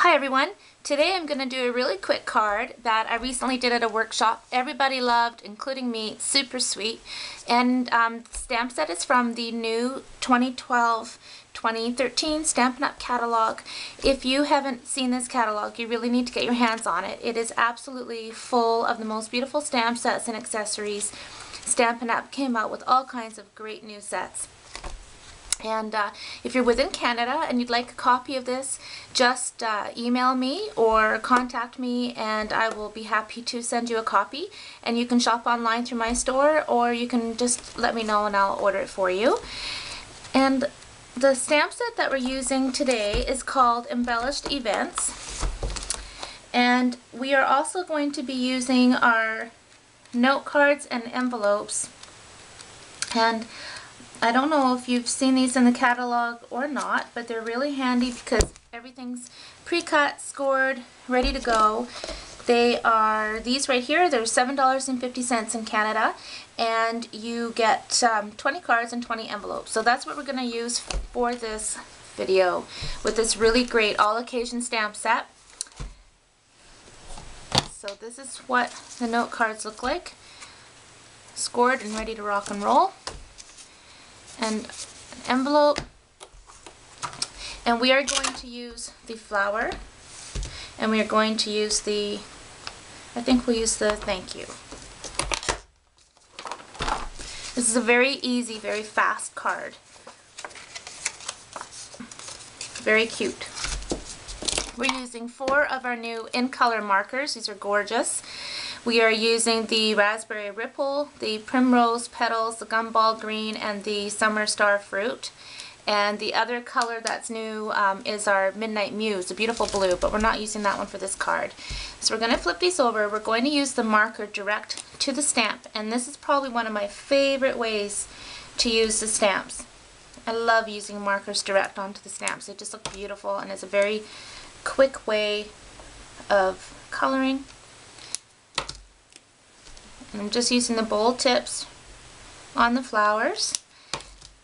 Hi everyone, today I'm going to do a really quick card that I recently did at a workshop. Everybody loved, including me. It's super sweet. And stamp set is from the new 2012-2013 Stampin' Up! Catalog. If you haven't seen this catalog, you really need to get your hands on it. It is absolutely full of the most beautiful stamp sets and accessories. Stampin' Up! Came out with all kinds of great new sets. And if you're within Canada and you'd like a copy of this, just email me or contact me and I will be happy to send you a copy. And you can shop online through my store, or you can just let me know and I'll order it for you. And the stamp set that we're using today is called Embellished Events. And we are also going to be using our note cards and envelopes. And I don't know if you've seen these in the catalog or not, but they're really handy because everything's pre-cut, scored, ready to go. They are, these right here, they're $7.50 in Canada, and you get 20 cards and 20 envelopes. So that's what we're going to use for this video with this really great all-occasion stamp set. So this is what the note cards look like, scored and ready to rock and roll. And an envelope, and we are going to use the flower, and we are going to use the, I think we'll use the thank you. This is a very easy, very fast card. Very cute. We're using 4 of our new in color markers. These are gorgeous. We are using the Raspberry Ripple, the Primrose Petals, the Gumball Green, and the Summer Star Fruit. And the other color that's new is our Midnight Muse, a beautiful blue, but we're not using that one for this card. So we're going to flip these over. We're going to use the marker direct to the stamp, and this is probably one of my favorite ways to use the stamps. I love using markers direct onto the stamps. They just look beautiful, and it's a very quick way of coloring. And I'm just using the bold tips on the flowers.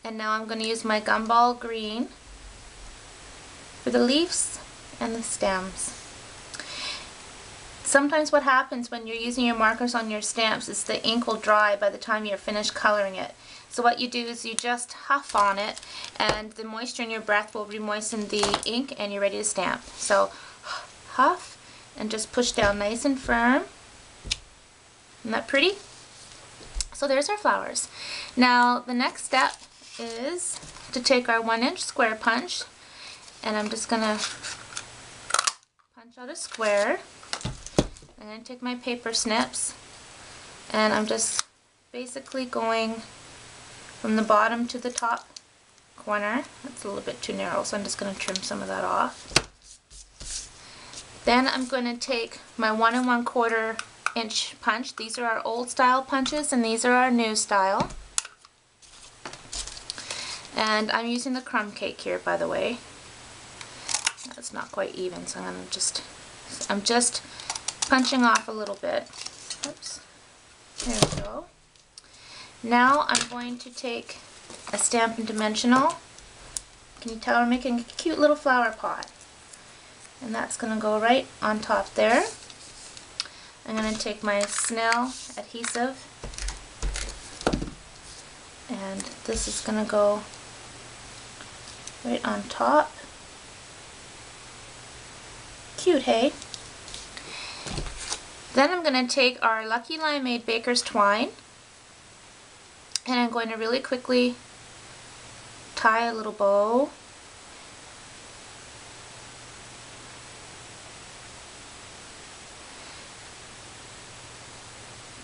And now I'm going to use my Gumball Green for the leaves and the stems. Sometimes what happens when you're using your markers on your stamps is the ink will dry by the time you're finished coloring it. So what you do is you just huff on it, and the moisture in your breath will re-moisten the ink, and you're ready to stamp. So huff and just push down nice and firm. Isn't that pretty? So there's our flowers. Now the next step is to take our 1-inch square punch, and I'm just going to punch out a square. I'm going to take my paper snips, and I'm just basically going from the bottom to the top corner. That's a little bit too narrow, so I'm just going to trim some of that off. Then I'm going to take my 1 1/4 inch punch. These are our old style punches, and these are our new style. And I'm using the crumb cake here, by the way. That's not quite even, so I'm just punching off a little bit. Oops. There we go. Now I'm going to take a Stampin' Dimensional. Can you tell we're making a cute little flower pot? And that's going to go right on top there. I'm going to take my Snell adhesive, and this is going to go right on top. Cute, hey? Then I'm going to take our Lucky Limeade Baker's Twine, and I'm going to really quickly tie a little bow.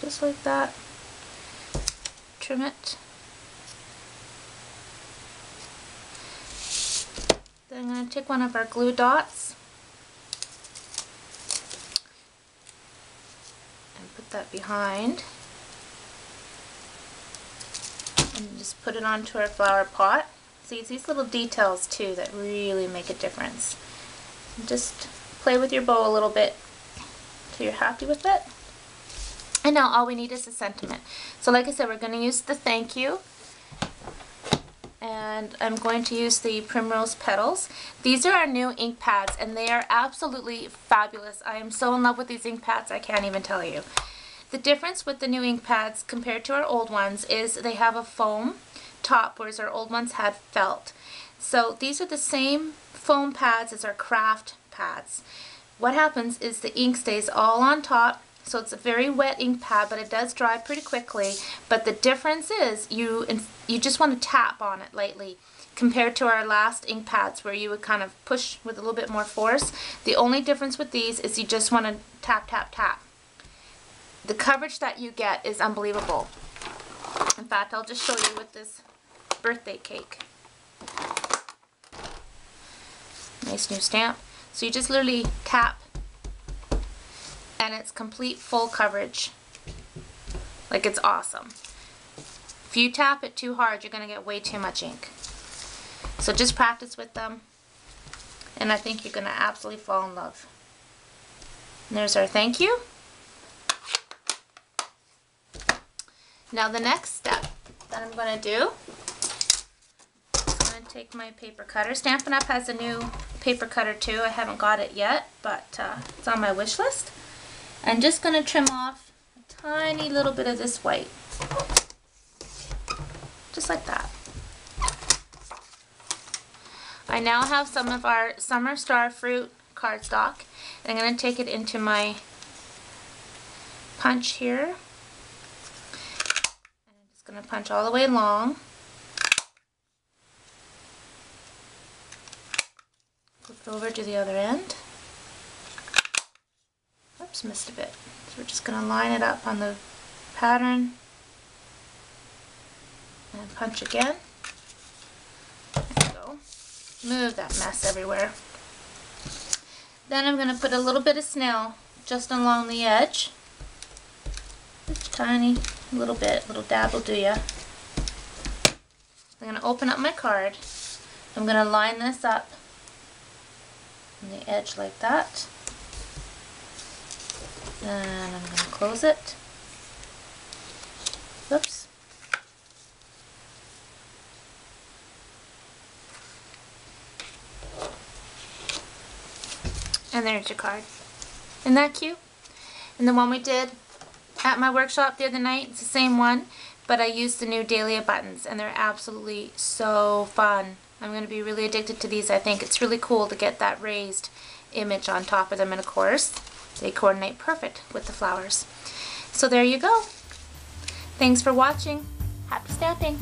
Just like that. Trim it. Then I'm going to take one of our glue dots and put that behind. And just put it onto our flower pot. See, it's these little details too that really make a difference. Just play with your bow a little bit till you're happy with it. And now all we need is a sentiment. So like I said, we're going to use the thank you. and I'm going to use the Primrose Petals. These are our new ink pads, and they are absolutely fabulous. I am so in love with these ink pads, I can't even tell you. The difference with the new ink pads compared to our old ones is they have a foam top, whereas our old ones had felt. So these are the same foam pads as our craft pads. What happens is the ink stays all on top, so it's a very wet ink pad, but it does dry pretty quickly. But the difference is you just want to tap on it lightly compared to our last ink pads where you would kind of push with a little bit more force. The only difference with these is you just want to tap, tap, tap. The coverage that you get is unbelievable. In fact, I'll just show you with this birthday cake. Nice new stamp. So you just literally tap and it's complete full coverage. Like, it's awesome. If you tap it too hard, you're going to get way too much ink. So just practice with them and I think you're going to absolutely fall in love. And there's our thank you. Now the next step that I'm going to do, I'm going to take my paper cutter. Stampin' Up! Has a new paper cutter too. I haven't got it yet, but it's on my wish list. I'm just going to trim off a tiny little bit of this white. Just like that. I now have some of our Summer Star Fruit cardstock, and I'm going to take it into my punch here. And I'm just going to punch all the way along. Flip it over to the other end. Oops, missed a bit. So we're just going to line it up on the pattern and punch again. There we go. Move that mess everywhere. Then I'm going to put a little bit of snail just along the edge. Just tiny, little bit, little dab will do ya. I'm going to open up my card. I'm going to line this up on the edge like that. And I'm going to close it. Oops. And there's your card. Isn't that cute? And the one we did at my workshop the other night, it's the same one, but I used the new Dahlia buttons, and they're absolutely so fun. I'm going to be really addicted to these. I think it's really cool to get that raised image on top of them, and of course they coordinate perfect with the flowers. So there you go. Thanks for watching. Happy stamping!